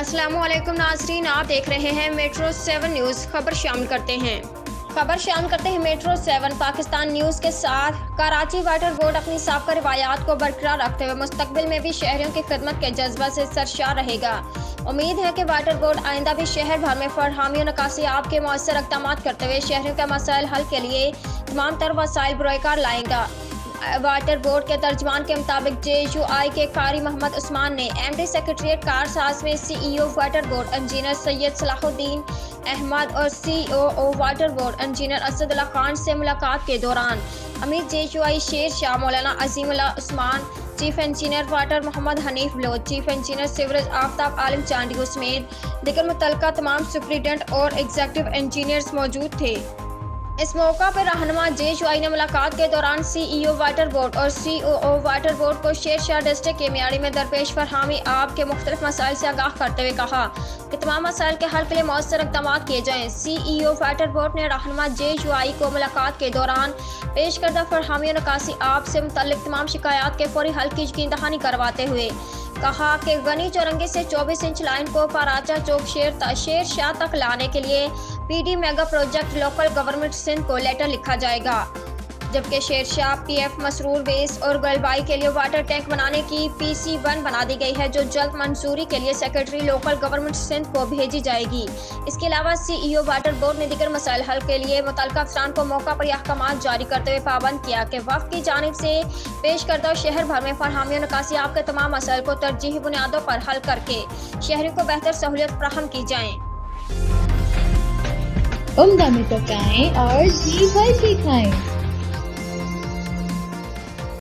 अस्सलाम वालेकुम नाज़रीन, आप देख रहे हैं मेट्रो 7 न्यूज़। खबर शामिल करते हैं मेट्रो 7 पाकिस्तान न्यूज़ के साथ। कराची वाटर बोर्ड अपनी साबका रवायात को बरकरार रखते हुए मुस्तकबिल में भी शहरियों की खिदमत के जज्बा से सरशार रहेगा। उम्मीद है कि वाटर बोर्ड आइंदा भी शहर भर में फरहमी और निकासी आप के मौसर इक़दाम करते हुए शहरियों के मसाइल हल के लिए तमाम तर वसाइल बरोकार लाएगा। वाटर बोर्ड के तर्जमान के मुताबिक JUI के कारी मोहम्मद उस्मान ने MD सेक्रेटरीट कारसाज में CEO water board engineer Syed Salahuddin Ahmed और COO water board engineer Asadullah Khan से मुलाकात के दौरान अमीर JUI Sher Shah Maulana Azimullah Usman, chief engineer water Mohammad Hanif Lodh, chief engineer sewerage Aftab Alam Chandio समेत दीगर मुतल्लिका तमाम सुपरिटेंडेंट और एग्जीक्यूटिव इंजीनियर्स मौजूद थे। इस मौका पर रहनुमा JUI ने मुलाकात के दौरान CEO वाटर बोर्ड और COO वाटर बोर्ड को शेर शाह डिस्ट्रिक्ट के मियारी में दरपेश फरहमी आब के मुख्तलिफ मसाइल से आगाह करते हुए कहा कि तमाम मसाइल के हल के लिए मौसर इक़दाम किए जाएँ। CEO वाटर बोर्ड ने रहनुमा JUI को मुलाकात के दौरान पेश करदा फरहमी और निकासी आब से मुतल्लिक तमाम शिकायत के फौरी हल की यकीन दहानी करवाते हुए कहा कि गनी चौरंगी से 24 इंच लाइन को पाराचा चौक शेर शाह तक लाने के लिए PD mega project local government Sindh को लेटर लिखा जाएगा, जबकि शेर शाह PF मसरूर बेस और गलबाई के लिए वाटर टैंक बनाने की PC1 बना दी गई है, जो जल्द मंजूरी के लिए सेक्रेटरी लोकल गवर्नमेंट सिंध को भेजी जाएगी। इसके अलावा CEO वाटर बोर्ड ने दीगर मसाइल हल के लिए मुतल्लिका अफसरान को मौका पर अहकामात जारी करते हुए पाबंद किया कि वफ़द की जानिब से पेश करदा शहर भर में फरहमी और निकासी आप के तमाम मसाइल को तरजीही बुनियादों पर हल करके शहरियों को बेहतर सहूलियत फराहम की जाए। उम्दा में पकाएं और जी भर के खाएं।